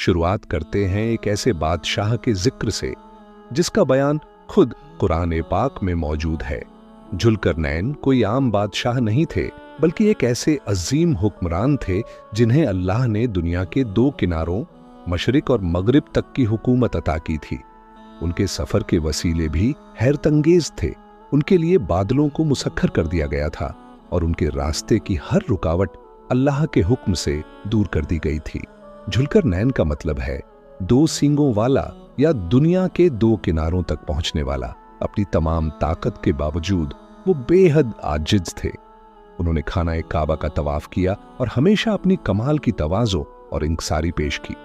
शुरुआत करते हैं एक ऐसे बादशाह के जिक्र से जिसका बयान खुद कुरान पाक में मौजूद है। जुल्करनैन कोई आम बादशाह नहीं थे, बल्कि एक ऐसे अजीम हुक्मरान थे जिन्हें अल्लाह ने दुनिया के दो किनारों मशरिक और मगरिब तक की हुकूमत अता की थी। उनके सफर के वसीले भी हैरतंगेज थे। उनके लिए बादलों को मुसख्खर कर दिया गया था और उनके रास्ते की हर रुकावट अल्लाह के हुक्म से दूर कर दी गई थी। जुल्करनैन का मतलब है दो सींगों वाला या दुनिया के दो किनारों तक पहुंचने वाला। अपनी तमाम ताकत के बावजूद वो बेहद आजिज थे। उन्होंने खाना काबा का तवाफ किया और हमेशा अपनी कमाल की तवाज़ो और इंकसारी पेश की।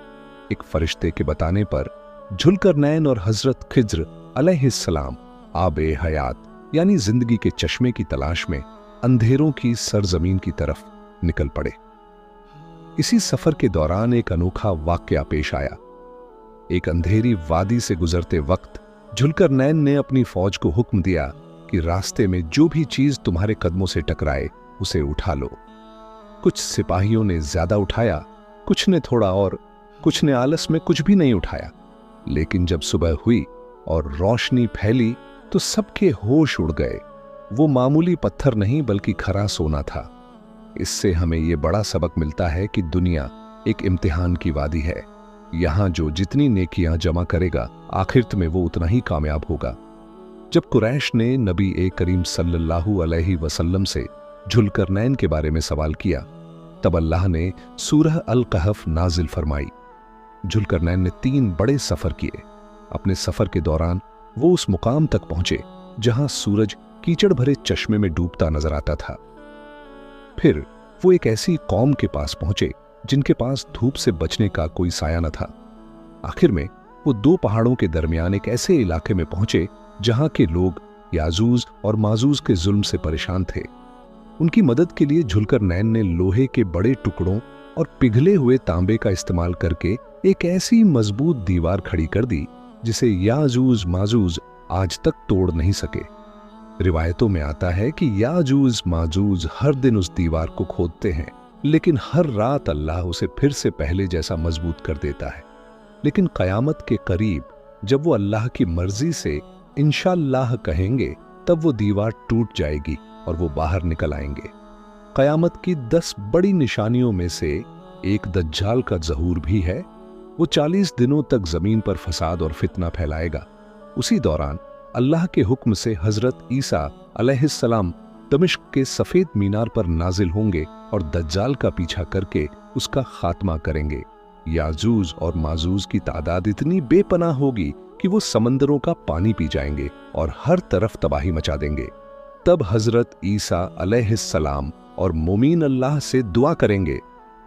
एक फरिश्ते के बताने पर जुल्करनैन और हजरत खिज्र अलैहिस्सलाम आबे हयात यानी जिंदगी के चश्मे की तलाश में अंधेरों की सरजमीन की तरफ निकल पड़े। इसी सफर के दौरान एक अनोखा वाकया पेश आया। एक अंधेरी वादी से गुजरते वक्त जुल्करनैन ने अपनी फौज को हुक्म दिया कि रास्ते में जो भी चीज तुम्हारे कदमों से टकराए उसे उठा लो। कुछ सिपाहियों ने ज्यादा उठाया, कुछ ने थोड़ा और कुछ ने आलस में कुछ भी नहीं उठाया। लेकिन जब सुबह हुई और रोशनी फैली तो सबके होश उड़ गए। वो मामूली पत्थर नहीं बल्कि खरा सोना था। इससे हमें ये बड़ा सबक मिलता है कि दुनिया एक इम्तिहान की वादी है। यहाँ जो जितनी नेकियां जमा करेगा आखिरत में वो उतना ही कामयाब होगा। जब कुरैश ने नबी करीम सल्लल्लाहु अलैहि वसल्लम से जुल्करनैन के बारे में सवाल किया, तब अल्लाह ने सूरह अल कहफ नाजिल फरमाई। जुल्करनैन ने 3 बड़े सफर किए। अपने सफर के दौरान वो उस मुकाम तक पहुंचे जहां सूरज कीचड़ भरे चश्मे में डूबता नजर आता था। फिर वो एक ऐसी कौम के पास पहुंचे जिनके पास धूप से बचने का कोई साया न था। आखिर में वो 2 पहाड़ों के दरमियान एक ऐसे इलाके में पहुंचे जहां के लोग याजूज और माजूज के जुल्म से परेशान थे। उनकी मदद के लिए जुल्करनैन ने लोहे के बड़े टुकड़ों और पिघले हुए तांबे का इस्तेमाल करके एक ऐसी मजबूत दीवार खड़ी कर दी जिसे याजूज माजूज आज तक तोड़ नहीं सके। रिवायतों में आता है कि याजूज माजूज हर दिन उस दीवार को खोदते हैं, लेकिन हर रात अल्लाह उसे फिर से पहले जैसा मजबूत कर देता है। लेकिन कयामत के करीब जब वो अल्लाह की मर्जी से इंशाअल्लाह कहेंगे, तब वो दीवार टूट जाएगी और वो बाहर निकल आएंगे। कयामत की 10 बड़ी निशानियों में से एक दज्जाल का ज़हूर भी है। वो 40 दिनों तक जमीन पर फसाद और फितना फैलाएगा। उसी दौरान अल्लाह के हुक्म से हजरत ईसा अलैहिस्सलाम दमिश्क के सफेद मीनार पर नाजिल होंगे और दज्जाल का पीछा करके उसका खात्मा करेंगे। याजूज और माजूज की तादाद इतनी बेपनाह होगी कि वो समंदरों का पानी पी जाएंगे और हर तरफ तबाही मचा देंगे। तब हजरत ईसा अलैहिस्सलाम और मोमीन अल्लाह से दुआ करेंगे।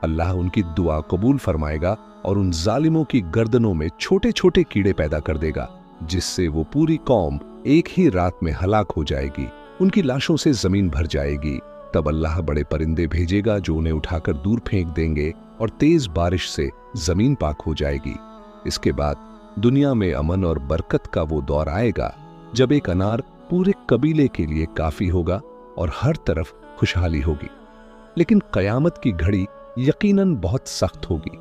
अल्लाह उनकी दुआ कबूल फरमाएगा और उन जालिमों की गर्दनों में छोटे छोटे कीड़े पैदा कर देगा, जिससे वो पूरी कौम एक ही रात में हलाक हो जाएगी। उनकी लाशों से जमीन भर जाएगी। तब अल्लाह बड़े परिंदे भेजेगा जो उन्हें उठाकर दूर फेंक देंगे और तेज बारिश से जमीन पाक हो जाएगी। इसके बाद दुनिया में अमन और बरकत का वो दौर आएगा जब एक अनार पूरे कबीले के लिए काफी होगा और हर तरफ खुशहाली होगी। लेकिन कयामत की घड़ी यकीनन बहुत सख्त होगी।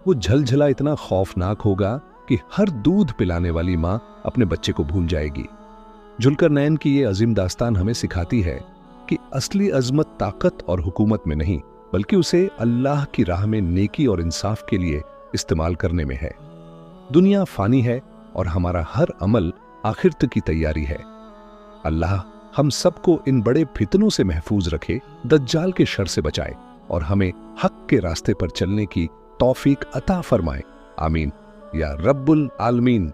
वो झलझला इतना खौफनाक होगा कि हर दूध पिलाने वाली मां अपने बच्चे को भूल जाएगी। जुल्करनैन की ये अजीम दास्तान हमें सिखाती है कि असली अजमत ताकत और हुकूमत में नहीं, बल्कि उसे अल्लाह की राह में नेकी और इंसाफ के लिए इस्तेमाल करने में है। दुनिया फानी है और हमारा हर अमल आखिरत की तैयारी है। अल्लाह हम सबको इन बड़े फितनों से महफूज रखे, दज्जाल के शर से बचाए और हमें हक के रास्ते पर चलने की तौफीक अता फरमाए। आमीन या रब्बुल आलमीन।